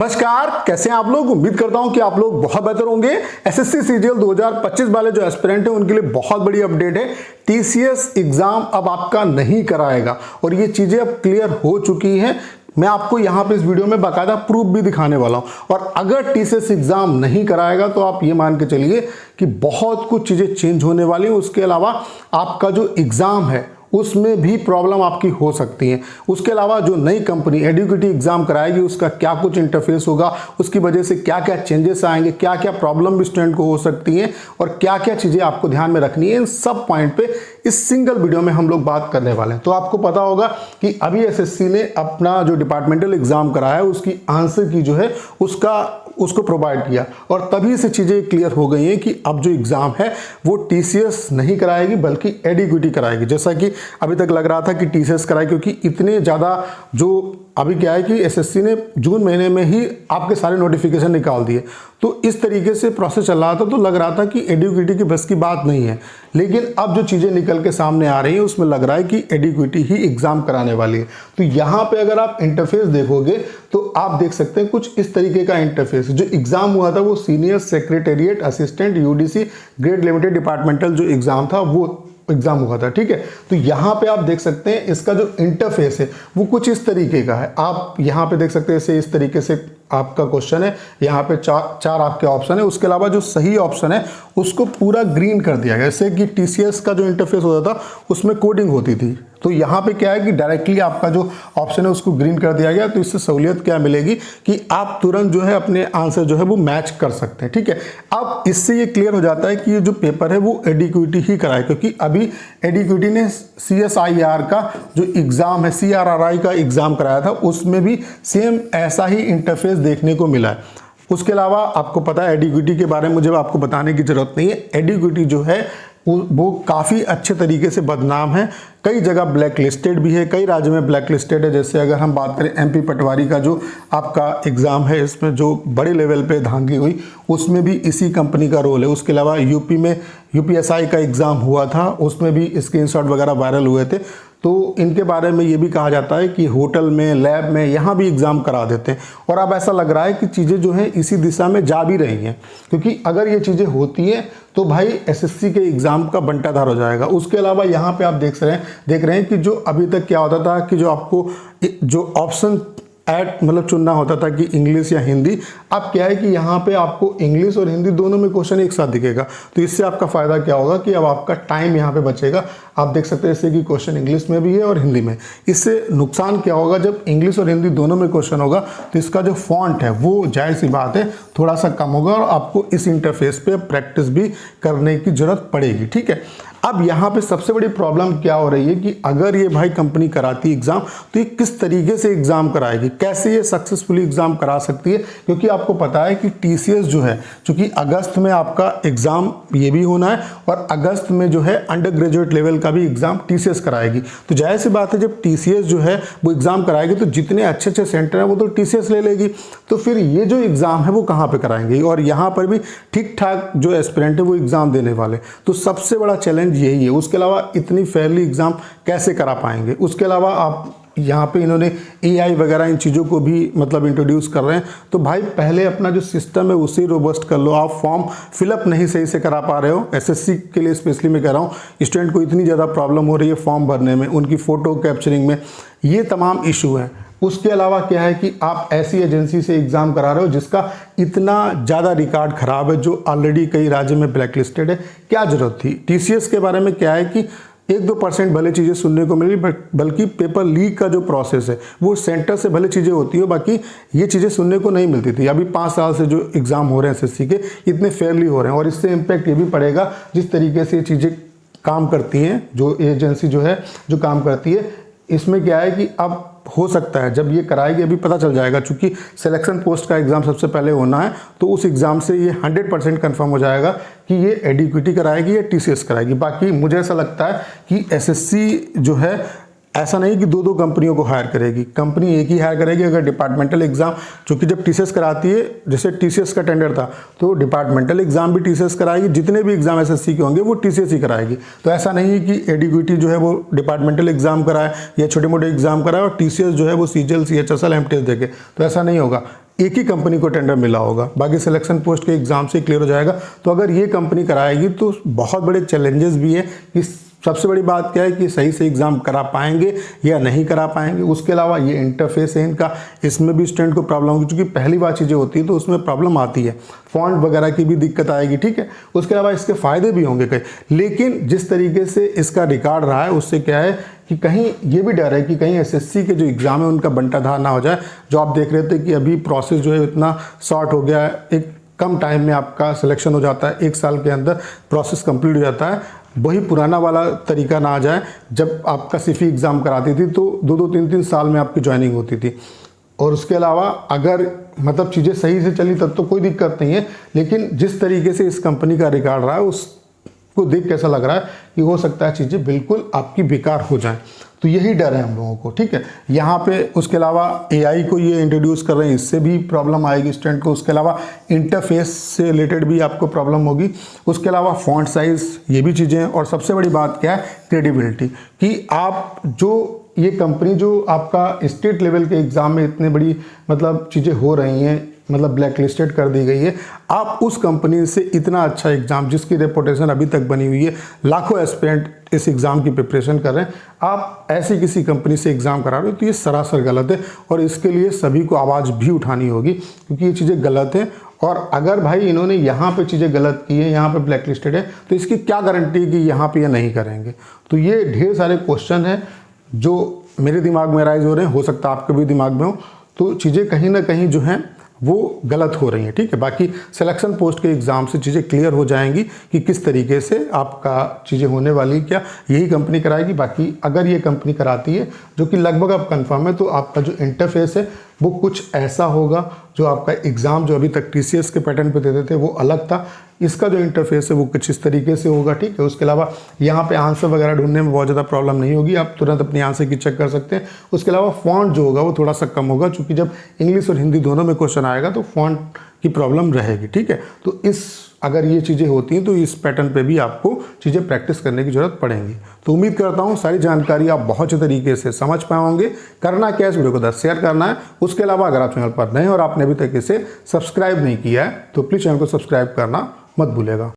नमस्कार, कैसे हैं आप लोग। उम्मीद करता हूं कि आप लोग बहुत बेहतर होंगे। एसएससी सीजीएल 2025 वाले जो एस्पिरेंट हैं उनके लिए बहुत बड़ी अपडेट है। टीसीएस एग्जाम अब आपका नहीं कराएगा और ये चीजें अब क्लियर हो चुकी हैं। मैं आपको यहाँ पे इस वीडियो में बाकायदा प्रूफ भी दिखाने वाला हूं। और अगर टीसीएस एग्जाम नहीं कराएगा तो आप ये मान के चलिए कि बहुत कुछ चीजें चेंज होने वाली हैं। उसके अलावा आपका जो एग्जाम है उसमें भी प्रॉब्लम आपकी हो सकती है। उसके अलावा जो नई कंपनी एडुकेटी एग्जाम कराएगी उसका क्या कुछ इंटरफेस होगा, उसकी वजह से क्या क्या चेंजेस आएंगे, क्या क्या प्रॉब्लम भी स्टूडेंट को हो सकती है और क्या क्या चीजें आपको ध्यान में रखनी है, इन सब पॉइंट पे इस सिंगल वीडियो में हम लोग बात करने वाले हैं। तो आपको पता होगा कि अभी एसएससी ने अपना जो डिपार्टमेंटल एग्जाम कराया है उसकी आंसर की जो है उसको प्रोवाइड किया और तभी से चीजें क्लियर हो गई हैं कि अब जो एग्जाम है वो टीसीएस नहीं कराएगी बल्कि एडुकेटी कराएगी। जैसा कि अभी तक लग रहा था कि टीसीएस कराए, क्योंकि इतने ज्यादा जो अभी क्या है कि एसएससी ने जून महीने में ही आपके सारे नोटिफिकेशन निकाल दिए, तो इस तरीके से प्रोसेस चल रहा था तो लग रहा था कि एडुकेटी की बस की बात नहीं है। लेकिन अब जो चीजें निकल के सामने आ रही हैं उसमें लग रहा है कि एडुकेटी ही एग्जाम कराने वाली है। तो यहाँ पे अगर आप इंटरफेस देखोगे तो आप देख सकते हैं कुछ इस तरीके का इंटरफेस। जो एग्जाम हुआ था वो senior secretariat assistant UDC grade limited departmental जो एग्जाम था वो एग्जाम हुआ था, ठीक है। तो यहाँ पे आप देख सकते हैं इसका जो इंटरफेस है वो कुछ इस तरीके का है। आप यहाँ पे देख सकते हैं इस तरीके से आपका क्वेश्चन है, यहाँ पे चार आपके ऑप्शन है। उसके अलावा जो सही ऑप्शन है उसको पूरा ग्रीन कर दिया गया। जैसे कि टीसीएस का जो इंटरफेस होता था उसमें कोडिंग होती थी, तो यहाँ पे क्या है कि डायरेक्टली आपका जो ऑप्शन है उसको ग्रीन कर दिया गया। तो इससे सहूलियत क्या मिलेगी कि आप तुरंत जो है अपने आंसर जो है वो मैच कर सकते हैं, ठीक है। अब इससे ये क्लियर हो जाता है कि ये जो पेपर है वो एडुकेटी ही कराए, क्योंकि अभी एडुकेटी ने सीएसआईआर का जो एग्जाम है, सीआरआरआई का एग्जाम कराया था, उसमें भी सेम ऐसा ही इंटरफेस देखने को मिला है। उसके अलावा आपको पता है एडुकेटी के बारे में मुझे आपको बताने की जरूरत नहीं है। एडुकेटी जो है वो काफ़ी अच्छे तरीके से बदनाम है। कई जगह ब्लैक लिस्टेड भी है, कई राज्यों में ब्लैक लिस्टेड है। जैसे अगर हम बात करें एमपी पटवारी का जो आपका एग्ज़ाम है, इसमें जो बड़े लेवल पे धांधली हुई उसमें भी इसी कंपनी का रोल है। उसके अलावा यूपी में यूपीएसआई का एग्ज़ाम हुआ था, उसमें भी स्क्रीनशॉट वगैरह वायरल हुए थे। तो इनके बारे में ये भी कहा जाता है कि होटल में, लैब में, यहाँ भी एग्ज़ाम करा देते हैं। और अब ऐसा लग रहा है कि चीज़ें जो हैं इसी दिशा में जा भी रही हैं, क्योंकि अगर ये चीज़ें होती हैं तो भाई एसएससी के एग्ज़ाम का बंटाधार हो जाएगा। उसके अलावा यहाँ पे आप देख रहे हैं कि जो अभी तक क्या होता था कि जो आपको जो ऑप्शन मतलब चुनना होता था कि इंग्लिश या हिंदी, अब क्या है कि यहाँ पे आपको इंग्लिश और हिंदी दोनों में क्वेश्चन एक साथ दिखेगा। तो इससे आपका फ़ायदा क्या होगा कि अब आपका टाइम यहाँ पे बचेगा। आप देख सकते हैं जैसे कि क्वेश्चन इंग्लिश में भी है और हिंदी में। इससे नुकसान क्या होगा, जब इंग्लिश और हिंदी दोनों में क्वेश्चन होगा तो इसका जो फॉन्ट है वो जाहिर सी बात है थोड़ा सा कम होगा और आपको इस इंटरफेस पे प्रैक्टिस भी करने की जरूरत पड़ेगी, ठीक है। अब यहाँ पे सबसे बड़ी प्रॉब्लम क्या हो रही है कि अगर ये भाई कंपनी कराती एग्जाम तो ये किस तरीके से एग्जाम कराएगी, कैसे ये सक्सेसफुली एग्जाम करा सकती है। क्योंकि आपको पता है कि टीसीएस जो है, चूंकि अगस्त में आपका एग्जाम ये भी होना है और अगस्त में जो है अंडर ग्रेजुएट लेवल का भी एग्जाम टीसीएस कराएगी। तो जाहिर सी बात है जब टीसीएस जो है वो एग्जाम कराएगी तो जितने अच्छे अच्छे सेंटर हैं वो तो टीसीएस ले लेगी। तो फिर ये जो एग्जाम है वो कहाँ पे कराएंगे, और यहाँ पर भी ठीक ठाक जो एस्पिरेंट है वो एग्जाम देने वाले। तो सबसे बड़ा चैलेंज यही है। उसके अलावा इतनी फेयरली एग्जाम कैसे करा पाएंगे। उसके अलावा आप यहाँ पे इन्होंने एआई वगैरह इन चीज़ों को भी मतलब इंट्रोड्यूस कर रहे हैं। तो भाई पहले अपना जो सिस्टम है उसे रोबस्ट कर लो। आप फॉर्म फिलअप नहीं सही से करा पा रहे हो, एसएससी के लिए स्पेशली मैं कह रहा हूँ, स्टूडेंट को इतनी ज़्यादा प्रॉब्लम हो रही है फॉर्म भरने में, उनकी फ़ोटो कैप्चरिंग में, ये तमाम इशू है। उसके अलावा क्या है कि आप ऐसी एजेंसी से एग्जाम करा रहे हो जिसका इतना ज़्यादा रिकॉर्ड खराब है, जो ऑलरेडी कई राज्य में ब्लैक लिस्टेड है। क्या जरूरत थी। टीसीएस के बारे में क्या है कि 1-2% भले चीज़ें सुनने को मिली, बल्कि पेपर लीक का जो प्रोसेस है वो सेंटर से भले चीज़ें होती हो, बाकी ये चीज़ें सुनने को नहीं मिलती थी। अभी 5 साल से जो एग्ज़ाम हो रहे हैं एसएससी के इतने फेयरली हो रहे हैं और इससे इम्पैक्ट ये भी पड़ेगा जिस तरीके से ये चीज़ें काम करती हैं, जो एजेंसी जो है जो काम करती है। इसमें क्या है कि अब हो सकता है जब ये कराएगी, अभी पता चल जाएगा, चूंकि सिलेक्शन पोस्ट का एग्जाम सबसे पहले होना है तो उस एग्जाम से ये 100% कंफर्म हो जाएगा कि ये एडुकेटी कराएगी या टीसीएस कराएगी। बाकी मुझे ऐसा लगता है कि एसएससी जो है ऐसा नहीं कि दो दो कंपनियों को हायर करेगी, कंपनी एक ही हायर करेगी। अगर डिपार्टमेंटल एग्जाम, क्योंकि जब टीसीएस कराती है, जैसे टीसीएस का टेंडर था तो डिपार्टमेंटल एग्जाम भी टीसीएस कराएगी, जितने भी एग्जाम एसएससी के होंगे वो टीसीएस ही कराएगी। तो ऐसा नहीं है कि एडीक्यूटी जो है वो डिपार्टमेंटल एग्जाम कराए या छोटे मोटे एग्जाम कराए और टीसीएस जो है वो सीजीएल, सीएचएसएल, एमटीएस देखे, तो ऐसा नहीं होगा। एक ही कंपनी को टेंडर मिला होगा, बाकी सिलेक्शन पोस्ट के एग्जाम से क्लियर हो जाएगा। तो अगर ये कंपनी कराएगी तो बहुत बड़े चैलेंजेस भी है कि सबसे बड़ी बात क्या है कि सही से एग्जाम करा पाएंगे या नहीं करा पाएंगे। उसके अलावा ये इंटरफेस है इनका, इसमें भी स्टूडेंट को प्रॉब्लम होगी, क्योंकि पहली बार चीज़ें होती है तो उसमें प्रॉब्लम आती है, फॉन्ट वगैरह की भी दिक्कत आएगी, ठीक है। उसके अलावा इसके फ़ायदे भी होंगे कई, लेकिन जिस तरीके से इसका रिकॉर्ड रहा है उससे क्या है कि कहीं ये भी डर है कि कहीं एसएससी के जो एग्ज़ाम है उनका बंटाधार ना हो जाए। जो आप देख रहे थे कि अभी प्रोसेस जो है इतना शॉर्ट हो गया है, एक कम टाइम में आपका सिलेक्शन हो जाता है, 1 साल के अंदर प्रोसेस कंप्लीट हो जाता है। वही पुराना वाला तरीका ना आ जाए, जब आपका सिफी एग्ज़ाम कराती थी तो 2-2 3-3 साल में आपकी ज्वाइनिंग होती थी। और उसके अलावा अगर मतलब चीज़ें सही से चली तब तो कोई दिक्कत नहीं है, लेकिन जिस तरीके से इस कंपनी का रिकॉर्ड रहा है उसको देख कैसा लग रहा है कि हो सकता है चीज़ें बिल्कुल आपकी बेकार हो जाएं। तो यही डर है हम लोगों को, ठीक है। यहाँ पे उसके अलावा एआई को ये इंट्रोड्यूस कर रहे हैं, इससे भी प्रॉब्लम आएगी स्टूडेंट को। उसके अलावा इंटरफेस से रिलेटेड भी आपको प्रॉब्लम होगी। उसके अलावा फॉन्ट साइज़, ये भी चीज़ें हैं। और सबसे बड़ी बात क्या है, क्रेडिबिलिटी, कि आप जो ये कंपनी जो आपका स्टेट लेवल के एग्ज़ाम में इतने बड़ी मतलब चीज़ें हो रही हैं, मतलब ब्लैक लिस्टेड कर दी गई है, आप उस कंपनी से इतना अच्छा एग्ज़ाम जिसकी रेपुटेशन अभी तक बनी हुई है, लाखों एस्पिरेंट इस एग्ज़ाम की प्रिपरेशन कर रहे हैं, आप ऐसी किसी कंपनी से एग्ज़ाम करा रहे हो तो ये सरासर गलत है। और इसके लिए सभी को आवाज़ भी उठानी होगी, क्योंकि ये चीज़ें गलत हैं। और अगर भाई इन्होंने यहाँ पे चीज़ें गलत की है, यहाँ पे ब्लैक लिस्टेड है, तो इसकी क्या गारंटी है कि यहाँ पे ये नहीं करेंगे। तो ये ढेर सारे क्वेश्चन हैं जो मेरे दिमाग में राइज हो रहे हैं, हो सकता है आपके भी दिमाग में हो। तो चीज़ें कहीं ना कहीं जो हैं वो गलत हो रही हैं, ठीक है। बाकी सिलेक्शन पोस्ट के एग्ज़ाम से चीज़ें क्लियर हो जाएंगी कि किस तरीके से आपका चीज़ें होने वाली, क्या यही कंपनी कराएगी। बाकी अगर ये कंपनी कराती है, जो कि लगभग अब कंफर्म है, तो आपका जो इंटरफेस है वो कुछ ऐसा होगा, जो आपका एग्ज़ाम जो अभी तक टीसीएस के पैटर्न पे देते थे वो अलग था, इसका जो इंटरफेस है वो कुछ इस तरीके से होगा, ठीक है। उसके अलावा यहाँ पे आंसर वगैरह ढूंढने में बहुत ज़्यादा प्रॉब्लम नहीं होगी, आप तुरंत अपनी आंसर की चेक कर सकते हैं। उसके अलावा फॉन्ट जो होगा वो थोड़ा सा कम होगा, क्योंकि जब इंग्लिश और हिंदी दोनों में क्वेश्चन आएगा तो फॉन्ट की प्रॉब्लम रहेगी, ठीक है। तो अगर ये चीज़ें होती हैं तो इस पैटर्न पे भी आपको चीज़ें प्रैक्टिस करने की ज़रूरत पड़ेगी। तो उम्मीद करता हूँ सारी जानकारी आप बहुत अच्छे तरीके से समझ पाए होंगे। करना क्या है, इस वीडियो को 10 शेयर करना है। उसके अलावा अगर आप चैनल पर नए और आपने अभी तक इसे सब्सक्राइब नहीं किया है तो प्लीज़ चैनल को सब्सक्राइब करना मत भूलेगा।